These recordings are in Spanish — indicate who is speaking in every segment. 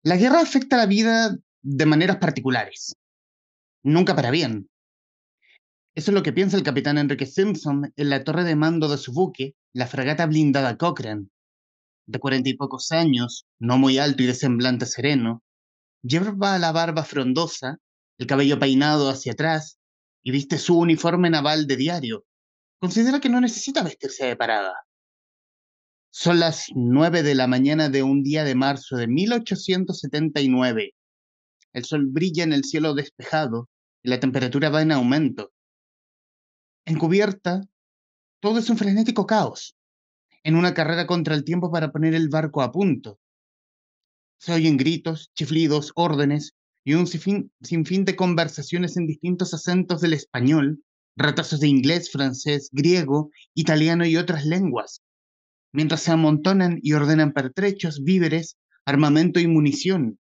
Speaker 1: La guerra afecta la vida de maneras particulares, nunca para bien. Eso es lo que piensa el capitán Enrique Simpson en la torre de mando de su buque, la fragata blindada Cochrane, de 40 y pocos años, no muy alto y de semblante sereno. Lleva la barba frondosa, el cabello peinado hacia atrás y viste su uniforme naval de diario. Considera que no necesita vestirse de parada. Son las 9 de la mañana de un día de marzo de 1879. El sol brilla en el cielo despejado y la temperatura va en aumento. En cubierta, todo es un frenético caos, en una carrera contra el tiempo para poner el barco a punto. Se oyen gritos, chiflidos, órdenes y un sinfín de conversaciones en distintos acentos del español, retazos de inglés, francés, griego, italiano y otras lenguas, mientras se amontonan y ordenan pertrechos, víveres, armamento y munición.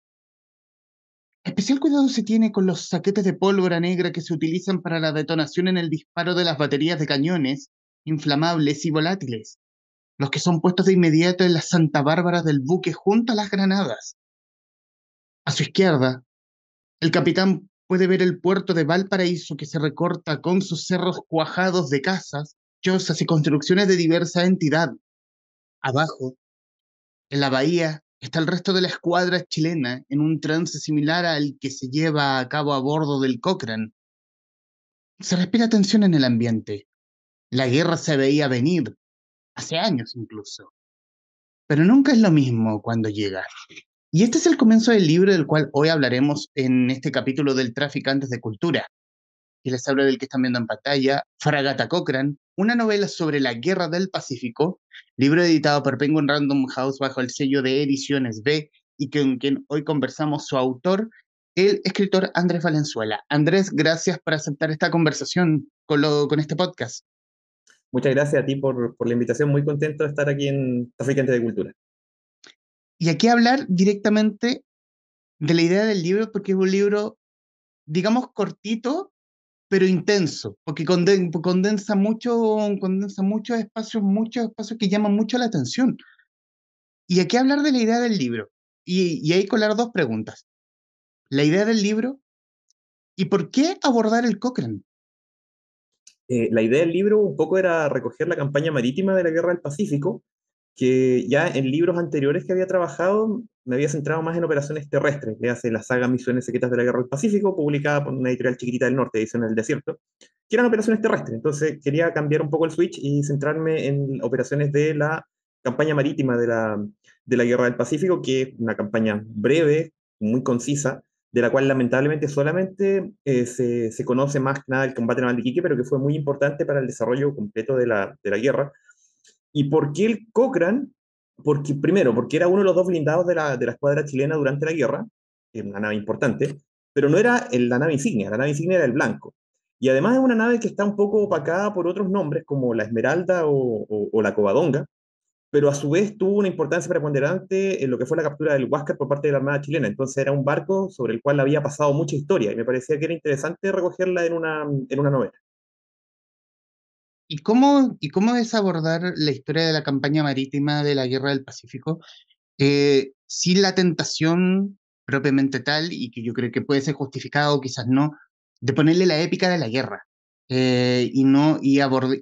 Speaker 1: Especial cuidado se tiene con los saquetes de pólvora negra que se utilizan para la detonación en el disparo de las baterías de cañones, inflamables y volátiles, los que son puestos de inmediato en las Santa Bárbara del buque junto a las granadas. A su izquierda, el capitán puede ver el puerto de Valparaíso que se recorta con sus cerros cuajados de casas, chozas y construcciones de diversa entidad. Abajo, en la bahía, está el resto de la escuadra chilena en un trance similar al que se lleva a cabo a bordo del Cochrane. Se respira tensión en el ambiente. La guerra se veía venir, hace años incluso. Pero nunca es lo mismo cuando llega. Y este es el comienzo del libro del cual hoy hablaremos en este capítulo del Traficantes de Cultura. Y les hablo del que están viendo en pantalla, Fragata Cochrane, una novela sobre la Guerra del Pacífico, libro editado por Penguin Random House bajo el sello de Ediciones B y con quien hoy conversamos su autor, el escritor Andrés Valenzuela. Andrés, gracias por aceptar esta conversación con este podcast.
Speaker 2: Muchas gracias a ti por la invitación. Muy contento de estar aquí en Traficantes de Cultura.
Speaker 1: Y aquí hablar directamente de la idea del libro, porque es un libro, digamos, cortito, pero intenso, porque condensa muchos espacios que llaman mucho la atención. Y aquí hablar de la idea del libro, y ahí colar dos preguntas. La idea del libro, ¿y por qué abordar el Cochrane?
Speaker 2: La idea del libro un poco era recoger la campaña marítima de la Guerra del Pacífico, que ya en libros anteriores que había trabajado me había centrado más en operaciones terrestres, le hace la saga Misiones Secretas de la Guerra del Pacífico, publicada por una editorial chiquitita del norte, Edición del Desierto, que eran operaciones terrestres. Entonces quería cambiar un poco el switch y centrarme en operaciones de la campaña marítima de la Guerra del Pacífico, que es una campaña breve, muy concisa, de la cual lamentablemente solamente se conoce más que nada el combate naval de Iquique, pero que fue muy importante para el desarrollo completo de la guerra. ¿Y por qué el Cochrane? Porque, primero, porque era uno de los dos blindados de la escuadra chilena durante la guerra, una nave importante, pero no era la nave insignia era el Blanco. Y además es una nave que está un poco opacada por otros nombres como la Esmeralda o la Covadonga, pero a su vez tuvo una importancia preponderante en lo que fue la captura del Huáscar por parte de la Armada chilena. Entonces era un barco sobre el cual había pasado mucha historia y me parecía que era interesante recogerla en una novela.
Speaker 1: ¿Y cómo es abordar la historia de la campaña marítima de la Guerra del Pacífico sin la tentación propiamente tal, y que yo creo que puede ser justificado o quizás no, de ponerle la épica de la guerra? Y no, y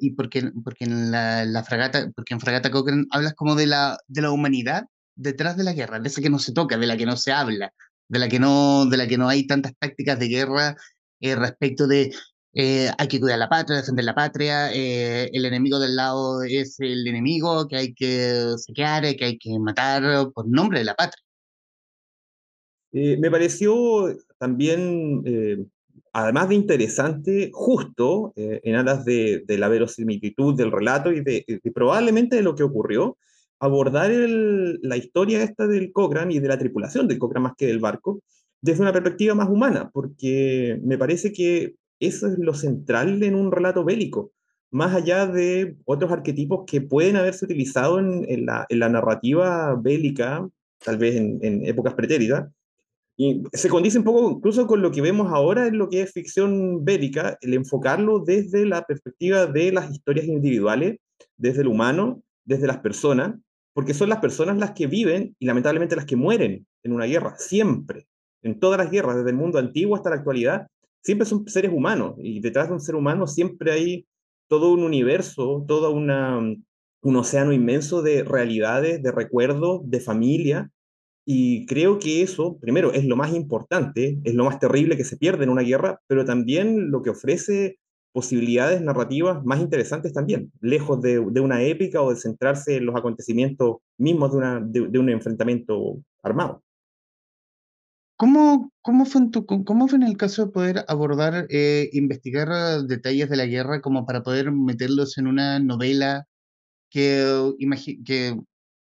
Speaker 1: porque en la fragata, porque en Fragata Cochrane hablas como de la humanidad detrás de la guerra, de esa que no se toca, de la que no se habla, de la que no hay tantas tácticas de guerra respecto de hay que cuidar la patria, defender la patria, el enemigo del lado es el enemigo que hay que saquear, que hay que matar por nombre de la patria.
Speaker 2: Me pareció también, además de interesante, justo en aras de la verosimilitud del relato y probablemente de lo que ocurrió, abordar la historia esta del Cochrane y de la tripulación del Cochrane más que del barco, desde una perspectiva más humana, porque me parece que eso es lo central en un relato bélico, más allá de otros arquetipos que pueden haberse utilizado en la narrativa bélica, tal vez en épocas pretéritas y se condice un poco incluso con lo que vemos ahora en lo que es ficción bélica, el enfocarlo desde la perspectiva de las historias individuales, desde el humano, desde las personas, porque son las personas las que viven y lamentablemente las que mueren en una guerra, siempre, en todas las guerras, desde el mundo antiguo hasta la actualidad, siempre son seres humanos y detrás de un ser humano siempre hay todo un universo, un océano inmenso de realidades, de recuerdos, de familia. Y creo que eso, primero, es lo más importante, es lo más terrible que se pierde en una guerra, pero también lo que ofrece posibilidades narrativas más interesantes también, lejos de una épica o de centrarse en los acontecimientos mismos de un enfrentamiento armado.
Speaker 1: ¿Cómo fue cómo fue en el caso de poder abordar, investigar detalles de la guerra como para poder meterlos en una novela que, que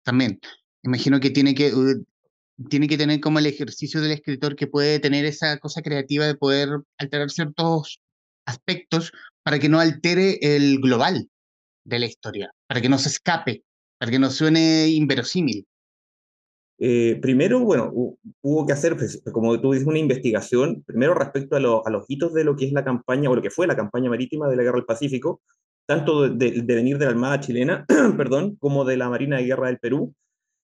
Speaker 1: también imagino que tiene que tener como el ejercicio del escritor que puede tener esa cosa creativa de poder alterar ciertos aspectos para que no altere el global de la historia, para que no se escape, para que no suene inverosímil?
Speaker 2: Primero, bueno, hubo que hacer, pues, como tú dices, una investigación, primero respecto a los hitos de lo que es la campaña, o lo que fue la campaña marítima de la Guerra del Pacífico, tanto de venir de la Armada chilena, perdón, como de la Marina de Guerra del Perú.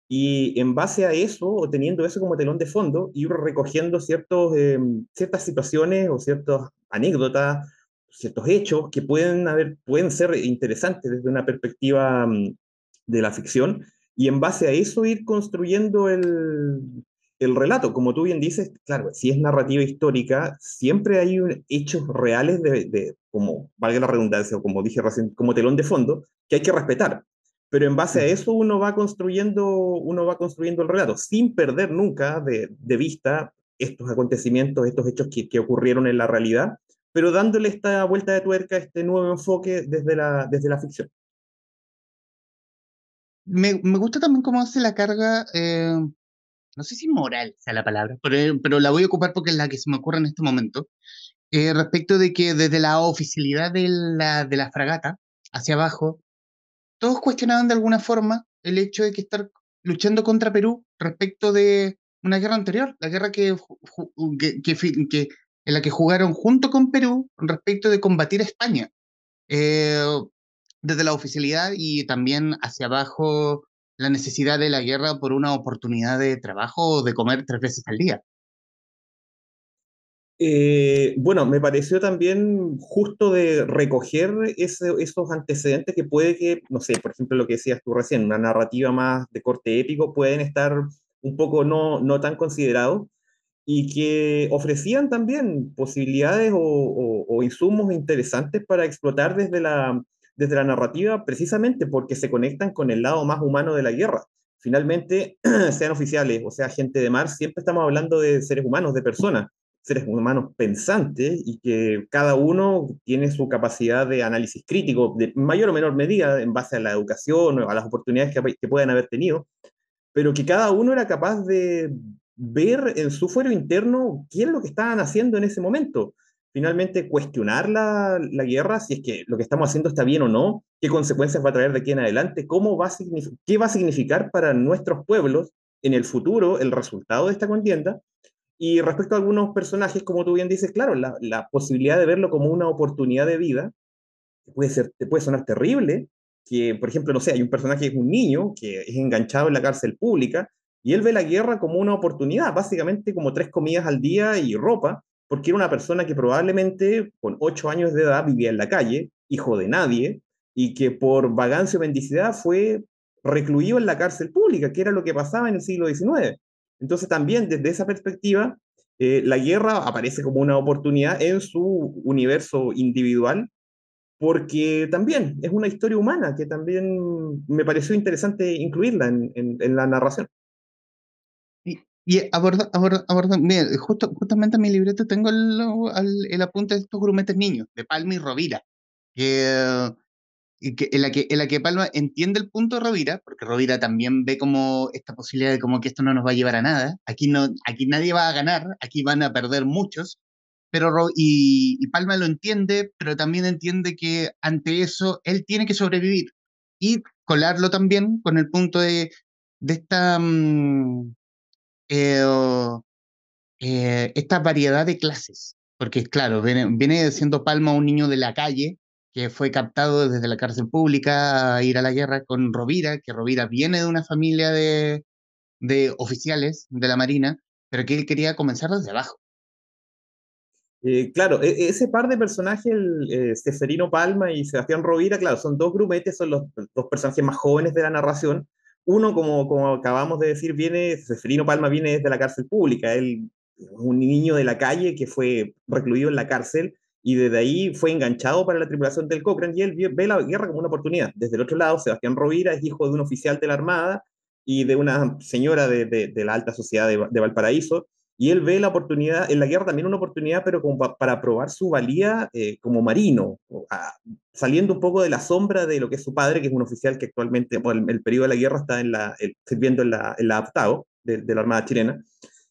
Speaker 2: Y en base a eso, o teniendo eso como telón de fondo, ir recogiendo ciertas situaciones o ciertas anécdotas, ciertos hechos que pueden ser interesantes desde una perspectiva de la ficción, y en base a eso ir construyendo el relato. Como tú bien dices, claro, si es narrativa histórica, siempre hay hechos reales como valga la redundancia, o como dije recién, como telón de fondo, que hay que respetar, pero en base a eso uno va construyendo el relato, sin perder nunca de vista estos acontecimientos, estos hechos que ocurrieron en la realidad, pero dándole esta vuelta de tuerca, este nuevo enfoque desde la ficción.
Speaker 1: Me gusta también cómo hace la carga, no sé si moral sea la palabra, pero la voy a ocupar porque es la que se me ocurre en este momento, respecto de que desde la oficialidad de de la fragata hacia abajo, todos cuestionaban de alguna forma el hecho de que estar luchando contra Perú respecto de una guerra anterior, la guerra en la que jugaron junto con Perú respecto de combatir a España. Eh, Desde la oficialidad y también hacia abajo la necesidad de la guerra por una oportunidad de trabajo o de comer 3 veces al día.
Speaker 2: Bueno, me pareció también justo de recoger esos antecedentes que puede que, no sé, por ejemplo, lo que decías tú recién, una narrativa más de corte épico, pueden estar un poco no tan considerados y que ofrecían también posibilidades o insumos interesantes para explotar desde la narrativa, precisamente porque se conectan con el lado más humano de la guerra. Finalmente, sean oficiales o sea gente de mar, siempre estamos hablando de seres humanos, de personas, seres humanos pensantes y que cada uno tiene su capacidad de análisis crítico, de mayor o menor medida, en base a la educación o a las oportunidades que puedan haber tenido, pero que cada uno era capaz de ver en su fuero interno qué es lo que estaban haciendo en ese momento. Finalmente, cuestionar la guerra, si es que lo que estamos haciendo está bien o no, qué consecuencias va a traer de aquí en adelante, qué va a significar para nuestros pueblos en el futuro el resultado de esta contienda. Y respecto a algunos personajes, como tú bien dices, claro, la posibilidad de verlo como una oportunidad de vida te puede sonar terrible, que por ejemplo, no sé, hay un personaje que es un niño que es enganchado en la cárcel pública y él ve la guerra como una oportunidad, básicamente como 3 comidas al día y ropa, porque era una persona que probablemente con 8 años de edad vivía en la calle, hijo de nadie, y que por vagancia o mendicidad fue recluido en la cárcel pública, que era lo que pasaba en el siglo XIX. Entonces también desde esa perspectiva, la guerra aparece como una oportunidad en su universo individual porque también es una historia humana que también me pareció interesante incluirla en la narración.
Speaker 1: Mira, justamente en mi libreta tengo el apunte de estos grumetes niños, de Palma y Rovira, que, en la que Palma entiende el punto de Rovira, porque Rovira también ve como esta posibilidad de como que esto no nos va a llevar a nada, aquí, no, aquí nadie va a ganar, aquí van a perder muchos, y Palma lo entiende, pero también entiende que ante eso él tiene que sobrevivir y colarlo también con el punto de esta, eh, esta variedad de clases, porque claro, viene siendo Palma un niño de la calle que fue captado desde la cárcel pública a ir a la guerra con Rovira, que Rovira viene de una familia de oficiales de la Marina, pero que él quería comenzar desde abajo.
Speaker 2: Claro, ese par de personajes, Seferino Palma y Sebastián Rovira, claro, son dos grumetes, son los dos personajes más jóvenes de la narración. Uno, como acabamos de decir, Seferino Palma viene desde la cárcel pública. Él es un niño de la calle que fue recluido en la cárcel y desde ahí fue enganchado para la tripulación del Cochrane y él ve la guerra como una oportunidad. Desde el otro lado, Sebastián Rovira es hijo de un oficial de la Armada y de una señora de la alta sociedad de Valparaíso y él ve la oportunidad, en la guerra también una oportunidad, pero como para probar su valía como marino, saliendo un poco de la sombra de lo que es su padre, que es un oficial que actualmente, bueno, el periodo de la guerra está sirviendo en la APTAO de la Armada chilena.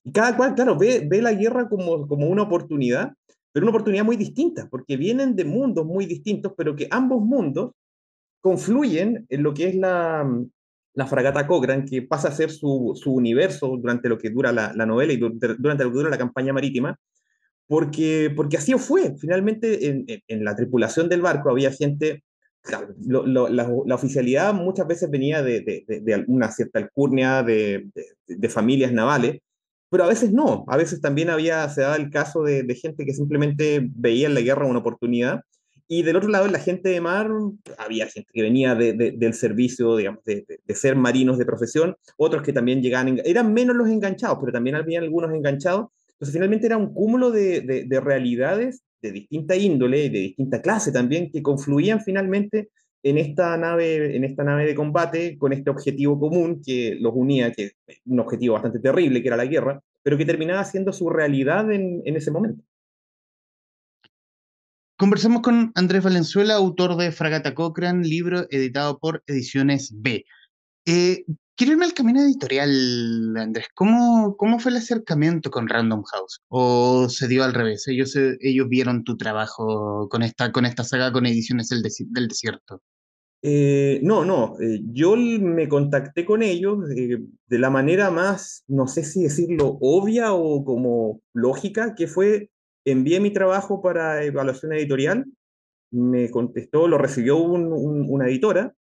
Speaker 2: Y cada cual, claro, ve la guerra como una oportunidad, pero una oportunidad muy distinta, porque vienen de mundos muy distintos, pero que ambos mundos confluyen en lo que es la fragata Cochrane, que pasa a ser su universo durante lo que dura la novela y durante lo que dura la campaña marítima, porque así fue. Finalmente, en la tripulación del barco había gente, claro, la oficialidad muchas veces venía de una cierta alcurnia de familias navales, pero a veces no, a veces también se daba el caso de gente que simplemente veía en la guerra una oportunidad. Y del otro lado, en la gente de mar, había gente que venía del servicio, digamos, de ser marinos de profesión, otros que también llegaban, eran menos los enganchados, pero también había algunos enganchados. Entonces, finalmente era un cúmulo de realidades de distinta índole y de distinta clase también que confluían finalmente en esta nave de combate con este objetivo común que los unía, que es un objetivo bastante terrible, que era la guerra, pero que terminaba siendo su realidad en ese momento.
Speaker 1: Conversamos con Andrés Valenzuela, autor de Fragata Cochrane, libro editado por Ediciones B. Eh, Quiero irme al camino editorial, Andrés. ¿Cómo fue el acercamiento con Random House? ¿O se dio al revés? Ellos vieron tu trabajo con esta saga con Ediciones del Desierto.
Speaker 2: No, no, yo me contacté con ellos de la manera más, no sé si decirlo, obvia o como lógica, que fue, envié mi trabajo para evaluación editorial, me contestó, lo recibió una editora,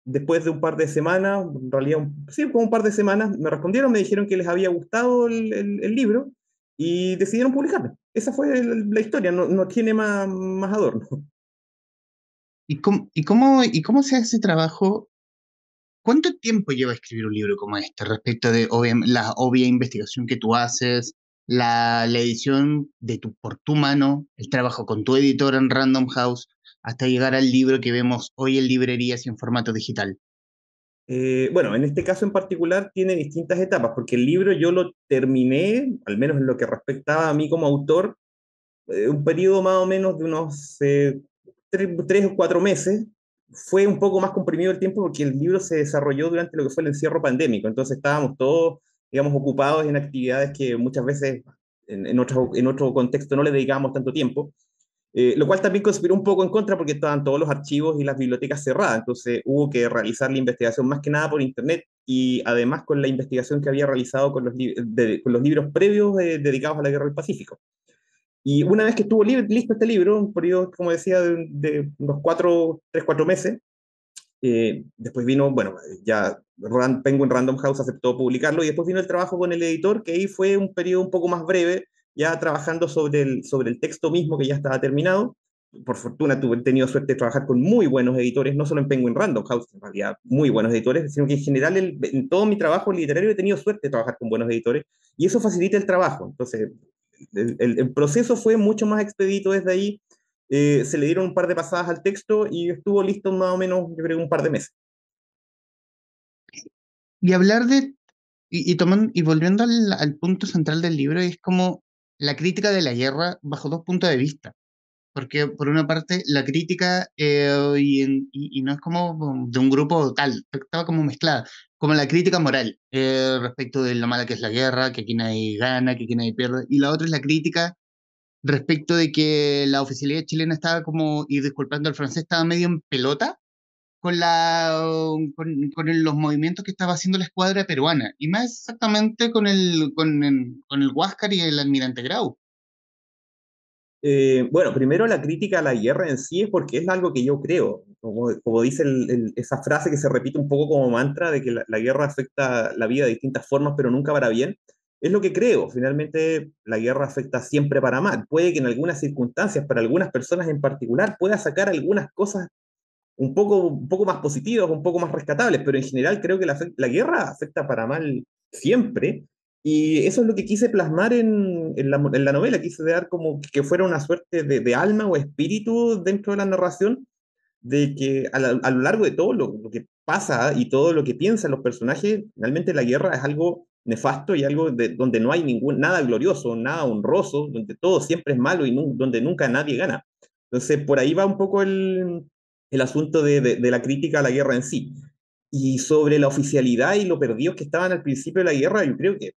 Speaker 2: después de un par de semanas, en realidad, sí, como un par de semanas, me respondieron, me dijeron que les había gustado el libro y decidieron publicarlo. Esa fue la historia, no, no tiene más adorno.
Speaker 1: ¿Y cómo se hace ese trabajo? ¿Cuánto tiempo lleva escribir un libro como este respecto de la obvia investigación que tú haces, la edición por tu mano, el trabajo con tu editor en Random House, hasta llegar al libro que vemos hoy en librerías y en formato digital?
Speaker 2: Bueno, en este caso en particular tiene distintas etapas, porque el libro yo lo terminé, al menos en lo que respectaba a mí como autor, un periodo más o menos de unos 3 o 4 meses. Fue un poco más comprimido el tiempo porque el libro se desarrolló durante lo que fue el encierro pandémico, entonces estábamos todos, digamos, ocupados en actividades que muchas veces en otro contexto no le dedicábamos tanto tiempo. Lo cual también conspiró un poco en contra porque estaban todos los archivos y las bibliotecas cerradas, entonces hubo que realizar la investigación más que nada por internet y además con la investigación que había realizado con los libros previos dedicados a la Guerra del Pacífico. Y una vez que estuvo listo este libro, un periodo, como decía, de unos 3, 4 meses, después vino, bueno, ya Penguin Random House aceptó publicarlo y después vino el trabajo con el editor, que ahí fue un periodo un poco más breve, ya trabajando sobre el texto mismo que ya estaba terminado. Por fortuna he tenido suerte de trabajar con muy buenos editores, no solo en Penguin Random House, en realidad muy buenos editores, sino que en general en todo mi trabajo literario he tenido suerte de trabajar con buenos editores y eso facilita el trabajo. Entonces, el proceso fue mucho más expedito desde ahí. Se le dieron un par de pasadas al texto y estuvo listo más o menos, yo creo, un par de meses.
Speaker 1: Y hablar de, y volviendo al punto central del libro, es como la crítica de la guerra bajo dos puntos de vista. Porque por una parte la crítica, y no es como de un grupo tal, estaba como mezclada, como la crítica moral respecto de lo mala que es la guerra, que aquí nadie gana, que aquí nadie pierde, y la otra es la crítica respecto de que la oficialidad chilena estaba como, y disculpando el francés, estaba medio en pelota con los movimientos que estaba haciendo la escuadra peruana, y más exactamente con el Huáscar y el almirante Grau.
Speaker 2: Bueno, primero la crítica a la guerra en sí es porque es algo que yo creo, como dice esa frase que se repite un poco como mantra de que la guerra afecta la vida de distintas formas, pero nunca para bien, es lo que creo. Finalmente, la guerra afecta siempre para mal. Puede que en algunas circunstancias, para algunas personas en particular, pueda sacar algunas cosas un poco más positivas, un poco más rescatables, pero en general creo que la guerra afecta para mal siempre. Y eso es lo que quise plasmar en la novela, quise dar como que fuera una suerte de alma o espíritu dentro de la narración, de que a lo largo de todo lo que pasa y todo lo que piensan los personajes, realmente la guerra es algo nefasto y algo donde no hay nada glorioso, nada honroso, donde todo siempre es malo y donde nunca nadie gana. Entonces, por ahí va un poco el asunto de la crítica a la guerra en sí. Y sobre la oficialidad y lo perdidos que estaban al principio de la guerra, yo creo que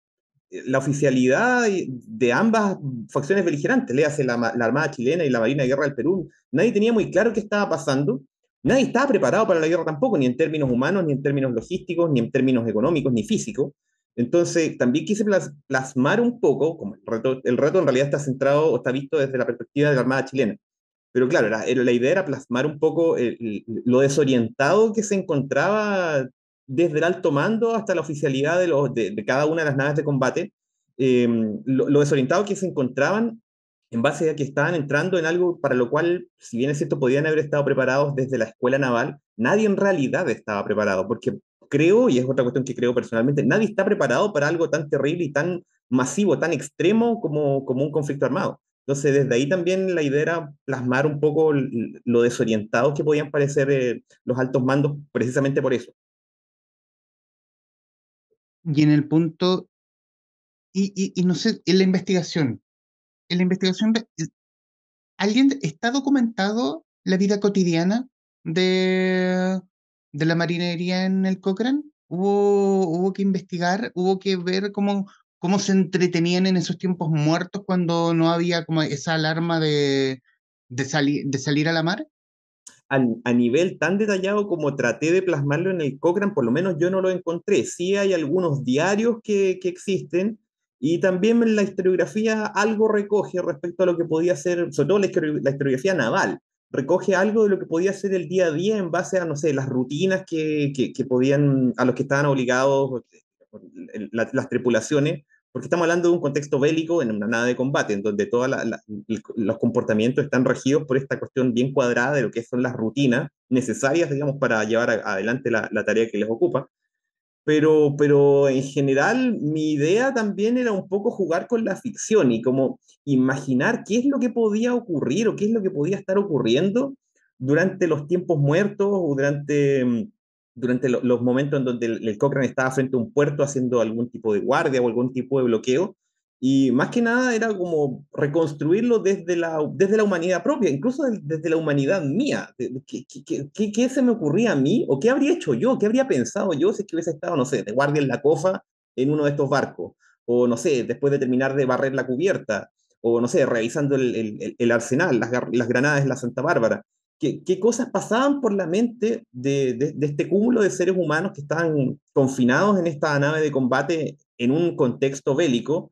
Speaker 2: la oficialidad de ambas facciones beligerantes, léase la Armada chilena y la Marina de Guerra del Perú, nadie tenía muy claro qué estaba pasando, nadie estaba preparado para la guerra tampoco, ni en términos humanos, ni en términos logísticos, ni en términos económicos, ni físicos. Entonces, también quise plasmar un poco, como el reto en realidad está centrado o está visto desde la perspectiva de la Armada chilena. Pero claro, la idea era plasmar un poco lo desorientado que se encontraba desde el alto mando hasta la oficialidad de cada una de las naves de combate, eh, lo desorientado que se encontraban en base a que estaban entrando en algo para lo cual, si bien es cierto, podían haber estado preparados desde la escuela naval, nadie en realidad estaba preparado, porque creo, y es otra cuestión que creo personalmente, nadie está preparado para algo tan terrible y tan masivo, tan extremo como un conflicto armado. Entonces, desde ahí también la idea era plasmar un poco lo desorientados que podían parecer los altos mandos, precisamente por eso.
Speaker 1: Y en el punto, y no sé, en la investigación, ¿alguien está documentado la vida cotidiana de, de la marinería en el Cochrane? Hubo que investigar, hubo que ver cómo se entretenían en esos tiempos muertos cuando no había como esa alarma de salir a la mar?
Speaker 2: A nivel tan detallado como traté de plasmarlo en el Cochrane, por lo menos yo no lo encontré. Sí hay algunos diarios que existen y también la historiografía algo recoge respecto a lo que podía ser, sobre todo la historiografía naval, recoge algo de lo que podía ser el día a día en base a, no sé, las rutinas que podían, a los que estaban obligados las tripulaciones, porque estamos hablando de un contexto bélico en una nave de combate, en donde todos los comportamientos están regidos por esta cuestión bien cuadrada de lo que son las rutinas necesarias, digamos, para llevar adelante la tarea que les ocupa. Pero en general mi idea también era un poco jugar con la ficción y como imaginar qué es lo que podía ocurrir o qué es lo que podía estar ocurriendo durante los tiempos muertos o durante los momentos en donde el Cochrane estaba frente a un puerto haciendo algún tipo de guardia o algún tipo de bloqueo. Y más que nada era como reconstruirlo desde la humanidad propia, incluso desde la humanidad mía. ¿Qué se me ocurría a mí? ¿O qué habría hecho yo? ¿Qué habría pensado yo si es que hubiese estado, no sé, de guardia en la cofa en uno de estos barcos? O no sé, después de terminar de barrer la cubierta. O no sé, revisando el arsenal, las granadas de la Santa Bárbara. ¿Qué cosas pasaban por la mente de este cúmulo de seres humanos que estaban confinados en esta nave de combate en un contexto bélico?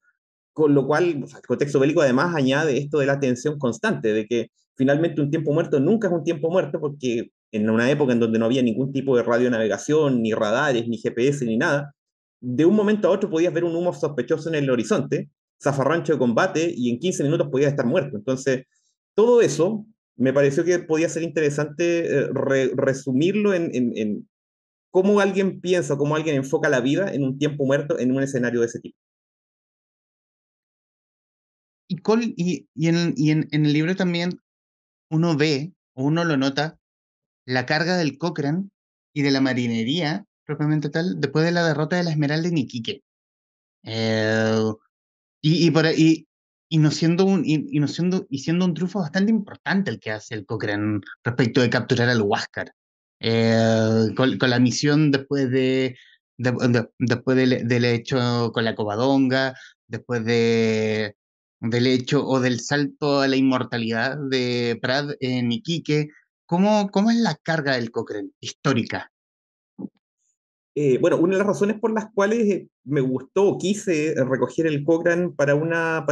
Speaker 2: Con lo cual, o sea, el contexto bélico además añade esto de la tensión constante, de que finalmente un tiempo muerto nunca es un tiempo muerto, porque en una época en donde no había ningún tipo de radionavegación, ni radares, ni GPS, ni nada, de un momento a otro podías ver un humo sospechoso en el horizonte, zafarrancho de combate, y en 15 minutos podías estar muerto. Entonces, todo eso me pareció que podía ser interesante resumirlo en cómo alguien piensa, cómo alguien enfoca la vida en un tiempo muerto en un escenario de ese tipo.
Speaker 1: En el libro también uno ve, o uno lo nota, la carga del Cochrane y de la marinería, propiamente tal, después de la derrota de la Esmeralda en Iquique. Eh, y, y, por, ahí- y no siendo y siendo un triunfo bastante importante el que hace el Cochrane respecto de capturar al Huáscar. Con la misión después del hecho con la Covadonga, después del hecho o del salto a la inmortalidad de Prat en Iquique. ¿Cómo es la carga del Cochrane histórica?
Speaker 2: Bueno, una de las razones por las cuales me gustó o quise recoger el Cochrane para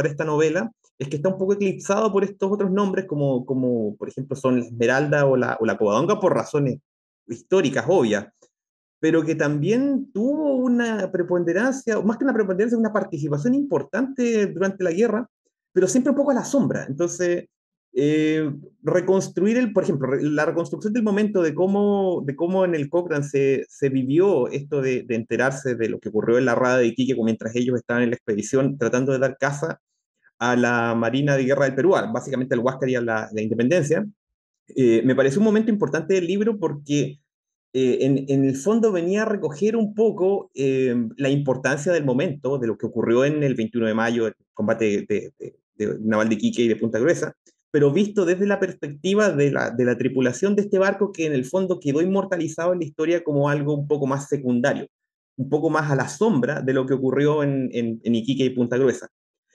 Speaker 2: esta novela es que está un poco eclipsado por estos otros nombres, como por ejemplo son la Esmeralda o la Covadonga, por razones históricas obvias, pero que también tuvo una preponderancia, o más que una preponderancia, una participación importante durante la guerra, pero siempre un poco a la sombra. Entonces, eh, reconstruir por ejemplo, la reconstrucción del momento de cómo en el Cochrane se vivió esto de enterarse de lo que ocurrió en la rada de Iquique mientras ellos estaban en la expedición tratando de dar caza a la Marina de Guerra del Perú, básicamente al Huáscar y a la Independencia. Me pareció un momento importante del libro porque en el fondo venía a recoger un poco la importancia del momento, de lo que ocurrió en el 21 de mayo, el combate de naval de Iquique y de Punta Gruesa, pero visto desde la perspectiva de la tripulación de este barco que en el fondo quedó inmortalizado en la historia como algo un poco más secundario, un poco más a la sombra de lo que ocurrió en Iquique y Punta Gruesa.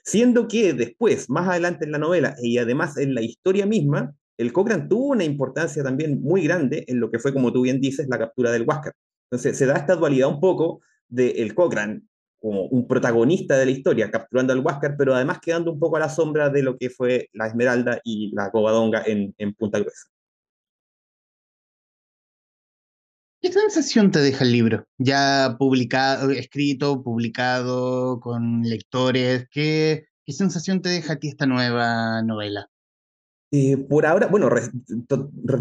Speaker 2: Siendo que después, más adelante en la novela y además en la historia misma, el Cochrane tuvo una importancia también muy grande en lo que fue, como tú bien dices, la captura del Huáscar. Entonces se da esta dualidad un poco del Cochrane como un protagonista de la historia, capturando al Huáscar, pero además quedando un poco a la sombra de lo que fue la Esmeralda y la Covadonga en Punta Gruesa.
Speaker 1: ¿Qué sensación te deja el libro? Ya publicado, escrito, publicado, con lectores, ¿qué sensación te deja a ti esta nueva novela?
Speaker 2: Por ahora, bueno,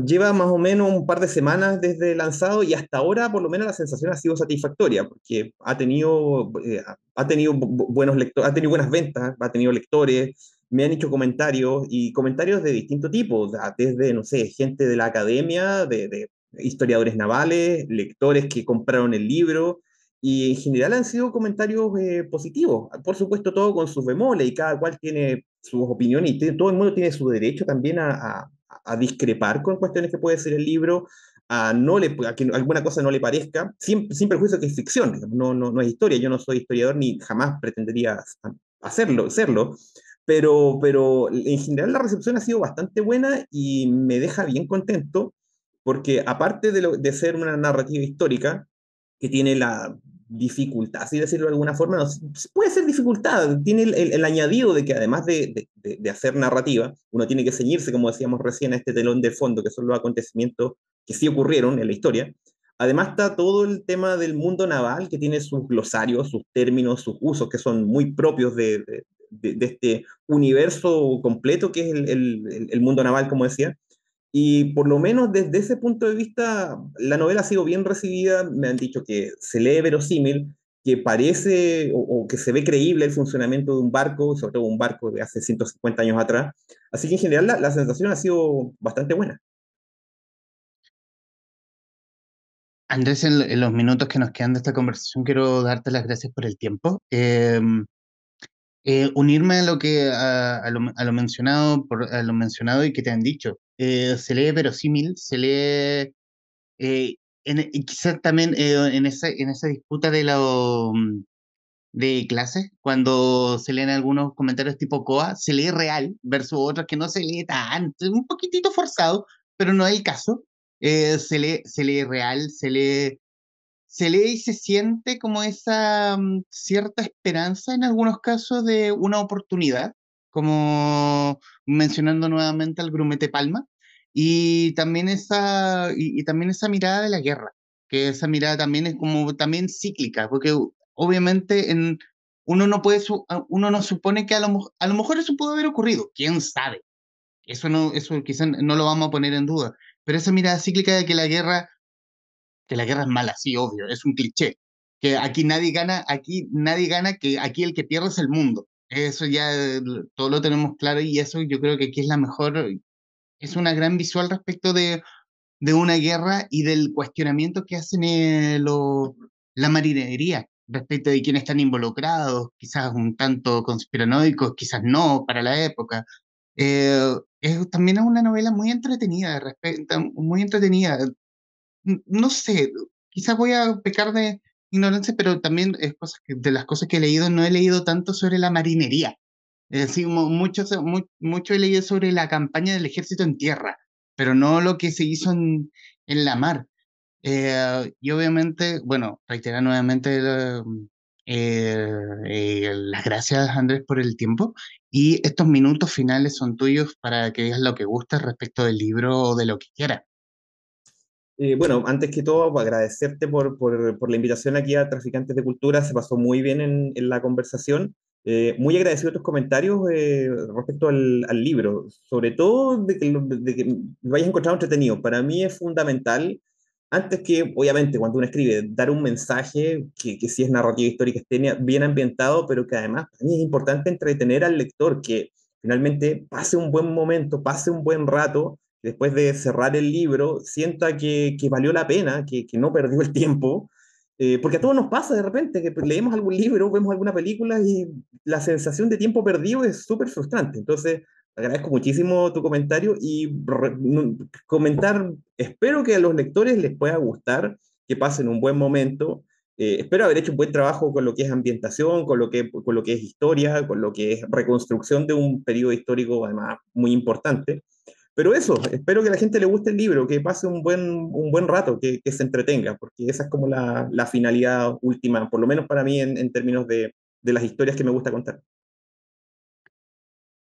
Speaker 2: lleva más o menos un par de semanas desde lanzado y hasta ahora por lo menos la sensación ha sido satisfactoria porque ha tenido buenos lectores, ha tenido buenas ventas, ha tenido lectores, me han hecho comentarios y comentarios de distinto tipo, desde, no sé, gente de la academia, de historiadores navales, lectores que compraron el libro y en general han sido comentarios positivos. Por supuesto, todo con sus bemoles y cada cual tiene sus opiniones y todo el mundo tiene su derecho también a discrepar con cuestiones que puede ser el libro, a que alguna cosa no le parezca, sin perjuicio que es ficción, no es historia. Yo no soy historiador ni jamás pretendería serlo, pero en general la recepción ha sido bastante buena y me deja bien contento porque aparte de ser una narrativa histórica, que tiene la dificultad, así decirlo de alguna forma, no, puede ser dificultad, tiene el añadido de que además de hacer narrativa, uno tiene que ceñirse, como decíamos recién, a este telón de fondo, que son los acontecimientos que sí ocurrieron en la historia. Además está todo el tema del mundo naval, que tiene sus glosarios, sus términos, sus usos, que son muy propios de este universo completo que es el mundo naval, como decía. Y por lo menos desde ese punto de vista, la novela ha sido bien recibida. Me han dicho que se lee verosímil, que parece o que se ve creíble el funcionamiento de un barco, sobre todo un barco de hace 150 años atrás. Así que en general la sensación ha sido bastante buena.
Speaker 1: Andrés, en los minutos que nos quedan de esta conversación, quiero darte las gracias por el tiempo. Unirme a lo a lo mencionado, a lo mencionado y que te han dicho. Se lee verosímil, se lee y quizás también en esa disputa de clases, cuando se leen algunos comentarios tipo COA, se lee real versus otros que no se lee tanto, un poquitito forzado, pero no es el caso. Se lee real, se lee y se siente como esa cierta esperanza en algunos casos de una oportunidad, como mencionando nuevamente al Grumete Palma, y también esa mirada de la guerra, que esa mirada también es como también cíclica, porque obviamente uno no supone que a lo mejor eso pudo haber ocurrido, quién sabe, eso quizás no lo vamos a poner en duda, pero esa mirada cíclica de que la guerra es mala, sí, obvio, es un cliché. Que aquí nadie gana, que aquí el que pierde es el mundo. Eso ya todo lo tenemos claro y eso yo creo que aquí es la mejor, es una gran visual respecto de una guerra y del cuestionamiento que hacen la marinería respecto de quiénes están involucrados, quizás un tanto conspiranoicos, quizás no para la época. También es una novela muy entretenida, muy entretenida, no sé, quizás voy a pecar de ignorancia, pero también es de las cosas que he leído, no he leído tanto sobre la marinería. Es decir, mucho he leído sobre la campaña del ejército en tierra, pero no lo que se hizo en la mar. Y obviamente, bueno, reiterar nuevamente Las gracias, Andrés, por el tiempo. Y estos minutos finales son tuyos para que digas lo que gustes respecto del libro o de lo que quieras.
Speaker 2: Bueno, antes que todo, agradecerte por la invitación aquí a Traficantes de Cultura. Se pasó muy bien en la conversación. Muy agradecido a tus comentarios respecto al libro, sobre todo de que lo hayas encontrado entretenido. Para mí es fundamental, antes que, obviamente, cuando uno escribe, dar un mensaje que sí es narrativa histórica, esté bien ambientado, pero que además para mí es importante entretener al lector, que finalmente pase un buen momento, pase un buen rato después de cerrar el libro, sienta que valió la pena, que no perdió el tiempo, porque a todos nos pasa de repente que leemos algún libro, vemos alguna película y la sensación de tiempo perdido es súper frustrante. Entonces, agradezco muchísimo tu comentario y comentar, espero que a los lectores les pueda gustar, que pasen un buen momento. Espero haber hecho un buen trabajo con lo que es ambientación, con lo que es historia, con lo que es reconstrucción de un periodo histórico, además, muy importante. Pero eso, espero que a la gente le guste el libro, que pase un buen rato, que se entretenga, porque esa es como la finalidad última, por lo menos para mí en términos de las historias que me gusta contar.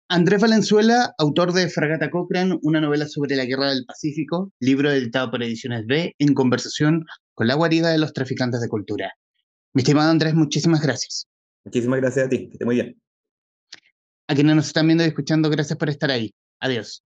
Speaker 1: Andrés Valenzuela, autor de Fragata Cochrane, una novela sobre la Guerra del Pacífico, libro editado por Ediciones B, en conversación con la guarida de los traficantes de cultura. Mi estimado Andrés, muchísimas gracias.
Speaker 2: Muchísimas gracias a ti, que esté muy bien.
Speaker 1: A quienes nos están viendo y escuchando, gracias por estar ahí. Adiós.